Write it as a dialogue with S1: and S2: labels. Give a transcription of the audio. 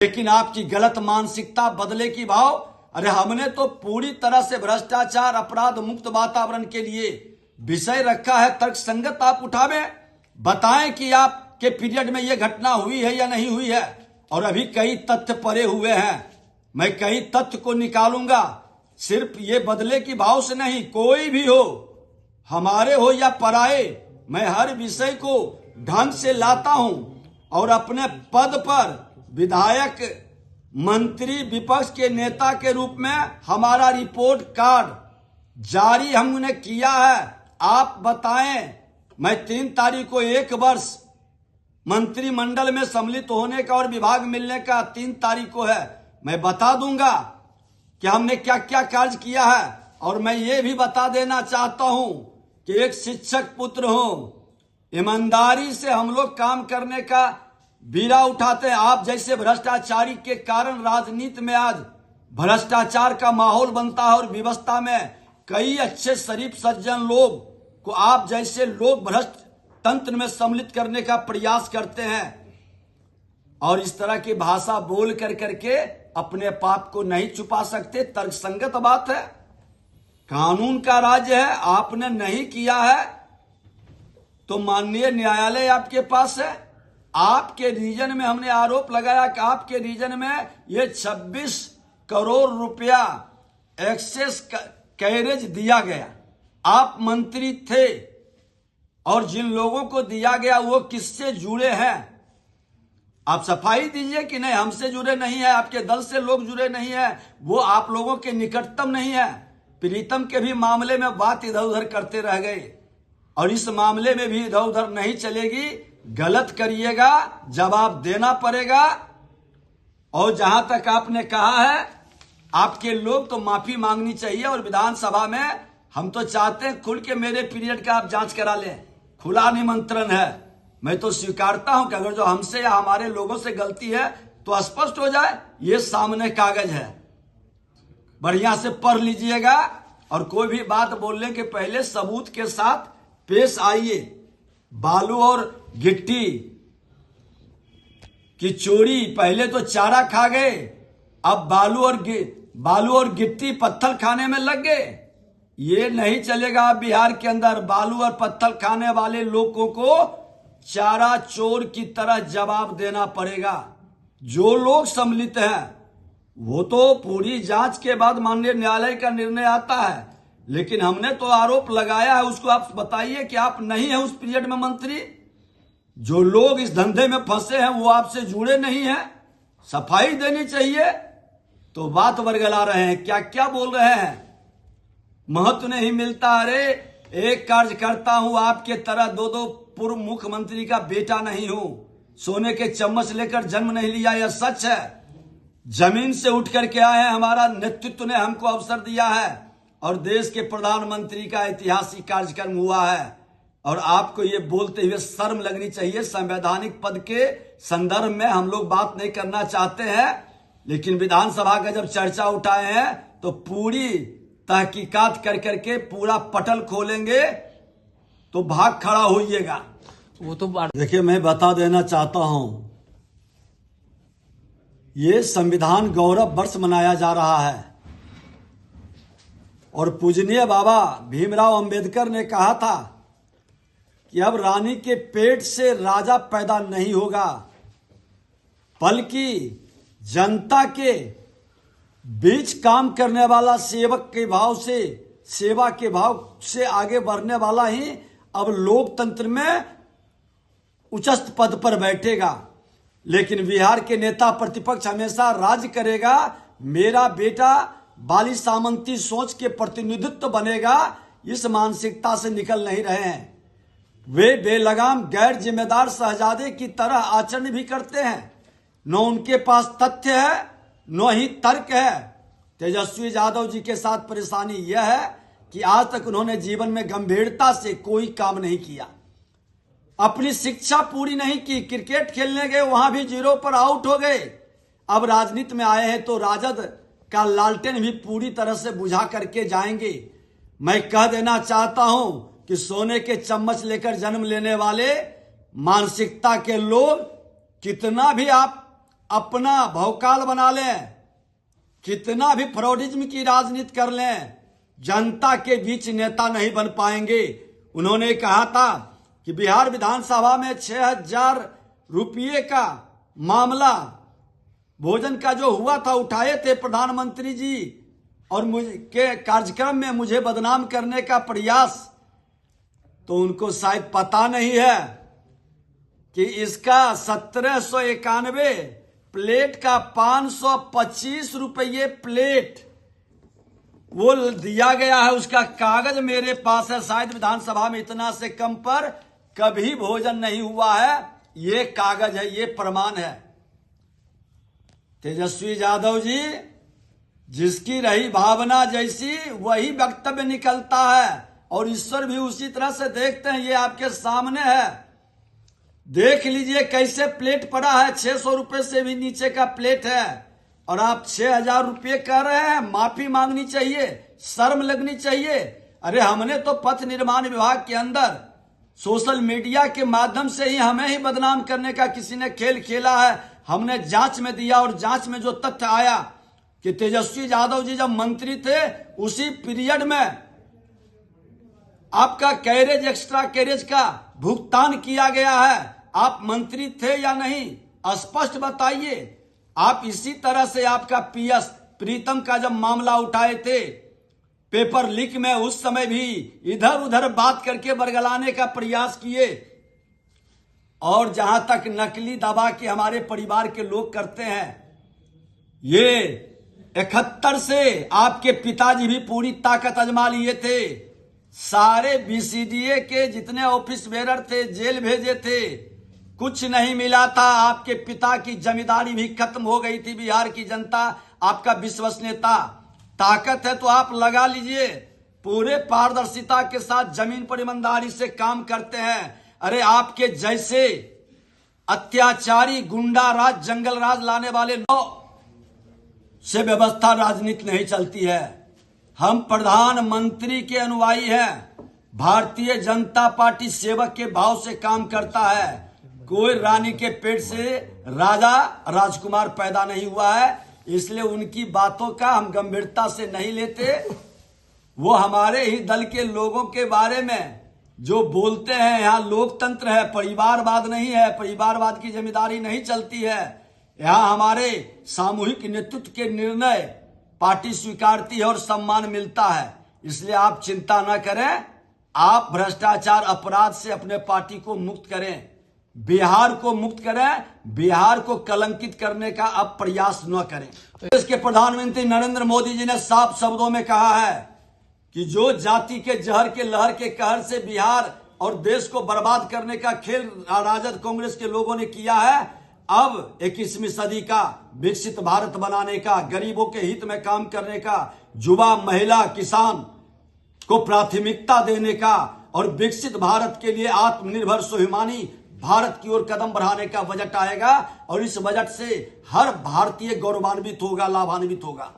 S1: लेकिन आपकी गलत मानसिकता, बदले की भाव, अरे हमने तो पूरी तरह से भ्रष्टाचार अपराध मुक्त वातावरण के लिए विषय रखा है। तर्क संगत आप उठावे, बताएं कि आपके पीरियड में यह घटना हुई है या नहीं हुई है। और अभी कई तथ्य पड़े हुए हैं, मैं कई तथ्य को निकालूंगा। सिर्फ ये बदले की भाव से नहीं, कोई भी हो, हमारे हो या पराये, मैं हर विषय को ढंग से लाता हूं और अपने पद पर विधायक, मंत्री, विपक्ष के नेता के रूप में हमारा रिपोर्ट कार्ड जारी हमने किया है। आप बताएं, मैं 3 तारीख को 1 वर्ष मंत्रिमंडल में सम्मिलित होने का और विभाग मिलने का 3 तारीख को है। मैं बता दूंगा कि हमने क्या क्या कार्य किया है। और मैं ये भी बता देना चाहता हूं कि एक शिक्षक पुत्र हूं, ईमानदारी से हम लोग काम करने का बीड़ा उठाते हैं। आप जैसे भ्रष्टाचारी के कारण राजनीति में आज भ्रष्टाचार का माहौल बनता है और व्यवस्था में कई अच्छे शरीफ सज्जन लोग को आप जैसे लोग भ्रष्ट तंत्र में सम्मिलित करने का प्रयास करते हैं और इस तरह की भाषा बोल करके अपने पाप को नहीं छुपा सकते। तर्कसंगत बात है, कानून का राज्य है, आपने नहीं किया है तो माननीय न्यायालय आपके पास है। आपके रीजन में हमने आरोप लगाया कि आपके रीजन में ये 26 करोड़ रुपया एक्सेस कैरेज दिया गया। आप मंत्री थे और जिन लोगों को दिया गया वो किससे जुड़े हैं, आप सफाई दीजिए कि नहीं हमसे जुड़े नहीं है, आपके दल से लोग जुड़े नहीं है, वो आप लोगों के निकटतम नहीं है। प्रीतम के भी मामले में बात इधर उधर करते रह गए और इस मामले में भी इधर उधर नहीं चलेगी। गलत करिएगा, जवाब देना पड़ेगा। और जहां तक आपने कहा है आपके लोग, तो माफी मांगनी चाहिए। और विधानसभा में हम तो चाहते हैं खुल के मेरे पीरियड का आप जांच करा लें, खुला निमंत्रण है। मैं तो स्वीकारता हूं कि अगर जो हमसे या हमारे लोगों से गलती है तो स्पष्ट हो जाए। ये सामने कागज है, बढ़िया से पढ़ लीजिएगा और कोई भी बात बोलने के पहले सबूत के साथ पेश आइए। बालू और गिट्टी की चोरी, पहले तो चारा खा गए, अब बालू और गिट्टी पत्थर खाने में लग गए। ये नहीं चलेगा। बिहार के अंदर बालू और पत्थर खाने वाले लोगों को चारा चोर की तरह जवाब देना पड़ेगा। जो लोग सम्मिलित हैं वो तो पूरी जांच के बाद माननीय न्यायालय का निर्णय आता है, लेकिन हमने तो आरोप लगाया है। उसको आप बताइए कि आप नहीं है उस पीरियड में मंत्री। जो लोग इस धंधे में फंसे हैं वो आपसे जुड़े नहीं हैं, सफाई देनी चाहिए। तो बात वर्गला रहे हैं, क्या क्या बोल रहे हैं, महत्व नहीं मिलता। अरे एक कार्यकर्ता हूं, आपके तरह 2 पूर्व मुख्यमंत्री का बेटा नहीं हूं, सोने के चम्मच लेकर जन्म नहीं लिया, यह सच है। जमीन से उठ करके आए हैं, हमारा नेतृत्व ने हमको अवसर दिया है और देश के प्रधानमंत्री का ऐतिहासिक कार्यक्रम हुआ है। और आपको ये बोलते हुए शर्म लगनी चाहिए। संवैधानिक पद के संदर्भ में हम लोग बात नहीं करना चाहते हैं, लेकिन विधानसभा का जब चर्चा उठाए हैं तो पूरी तहकीकात करके पूरा पटल खोलेंगे, तो भाग खड़ा होइएगा।
S2: वो तो
S1: देखिए, मैं बता देना चाहता हूं, ये संविधान गौरव वर्ष मनाया जा रहा है और पूजनीय बाबा भीमराव अंबेडकर ने कहा था कि अब रानी के पेट से राजा पैदा नहीं होगा, बल्कि जनता के बीच काम करने वाला, सेवक के भाव से, सेवा के भाव से आगे बढ़ने वाला ही अब लोकतंत्र में उच्चस्थ पद पर बैठेगा। लेकिन बिहार के नेता प्रतिपक्ष हमेशा राज करेगा, मेरा बेटा बाली सामंती सोच के प्रतिनिधित्व बनेगा, इस मानसिकता से निकल नहीं रहे हैं। वे बेलगाम गैर जिम्मेदार शहजादे की तरह आचरण भी करते हैं। न उनके पास तथ्य है न ही तर्क है। तेजस्वी यादव जी के साथ परेशानी यह है कि आज तक उन्होंने जीवन में गंभीरता से कोई काम नहीं किया, अपनी शिक्षा पूरी नहीं की, क्रिकेट खेलने गए वहां भी 0 पर आउट हो गए। अब राजनीति में आए हैं तो राजद का लालटेन भी पूरी तरह से बुझा करके जाएंगे। मैं कह देना चाहता हूं कि सोने के चम्मच लेकर जन्म लेने वाले मानसिकता के लोग कितना भी आप अपना भौकाल बना लें, कितना भी फ्रॉडिज्म की राजनीति कर लें, जनता के बीच नेता नहीं बन पाएंगे। उन्होंने कहा था कि बिहार विधानसभा में 6,000 रुपये का मामला भोजन का जो हुआ था उठाए थे प्रधानमंत्री जी, और मुझे के कार्यक्रम में मुझे बदनाम करने का प्रयास। तो उनको शायद पता नहीं है कि इसका 1791 प्लेट का 525 रुपये प्लेट वो दिया गया है। उसका कागज मेरे पास है। शायद विधानसभा में इतना से कम पर कभी भोजन नहीं हुआ है। ये कागज है, ये प्रमाण है। तेजस्वी यादव जी, जिसकी रही भावना जैसी वही वक्तव्य निकलता है, और ईश्वर भी उसी तरह से देखते हैं। ये आपके सामने है, देख लीजिए कैसे प्लेट पड़ा है। 600 रुपए से भी नीचे का प्लेट है, और आप 6,000 रुपये कह रहे हैं। माफी मांगनी चाहिए, शर्म लगनी चाहिए। अरे हमने तो पथ निर्माण विभाग के अंदर सोशल मीडिया के माध्यम से ही हमें ही बदनाम करने का किसी ने खेल खेला है। हमने जांच में दिया, और जांच में जो तथ्य आया कि तेजस्वी यादव जी जब मंत्री थे उसी पीरियड में आपका कैरेज, एक्स्ट्रा कैरेज का भुगतान किया गया है। आप मंत्री थे या नहीं, स्पष्ट बताइए। आप इसी तरह से आपका पीएस प्रीतम का जब मामला उठाए थे पेपर लीक में, उस समय भी इधर उधर बात करके बरगलाने का प्रयास किए। और जहां तक नकली दवा के हमारे परिवार के लोग करते हैं, ये 71 से आपके पिताजी भी पूरी ताकत आजमा लिए थे। सारे बीसीडीए के जितने ऑफिस बेरर थे जेल भेजे थे, कुछ नहीं मिला था। आपके पिता की जमींदारी भी खत्म हो गई थी। बिहार की जनता आपका विश्वसनीयता, ताकत है तो आप लगा लीजिए। पूरे पारदर्शिता के साथ जमीन पर ईमानदारी से काम करते हैं। अरे आपके जैसे अत्याचारी, गुंडा राज, जंगल राज लाने वाले लोग से व्यवस्था राजनीति नहीं चलती है। हम प्रधानमंत्री के अनुयायी हैं। भारतीय जनता पार्टी सेवक के भाव से काम करता है। कोई रानी के पेट से राजा राजकुमार पैदा नहीं हुआ है, इसलिए उनकी बातों का हम गंभीरता से नहीं लेते। वो हमारे ही दल के लोगों के बारे में जो बोलते हैं, यहाँ लोकतंत्र है, परिवारवाद नहीं है, परिवारवाद की जिम्मेदारी नहीं चलती है। यहाँ हमारे सामूहिक नेतृत्व के निर्णय पार्टी स्वीकारती है और सम्मान मिलता है। इसलिए आप चिंता न करें, आप भ्रष्टाचार अपराध से अपने पार्टी को मुक्त करें, बिहार को मुक्त करें, बिहार को कलंकित करने का अब प्रयास न करें। देश के प्रधानमंत्री नरेंद्र मोदी जी ने साफ शब्दों में कहा है कि जो जाति के जहर के लहर के कहर से बिहार और देश को बर्बाद करने का खेल राजद कांग्रेस के लोगों ने किया है, अब 21वीं सदी का विकसित भारत बनाने का, गरीबों के हित में काम करने का, युवा, महिला, किसान को प्राथमिकता देने का और विकसित भारत के लिए आत्मनिर्भर स्वाभिमानी भारत की ओर कदम बढ़ाने का बजट आएगा। और इस बजट से हर भारतीय गौरवान्वित होगा, लाभान्वित होगा।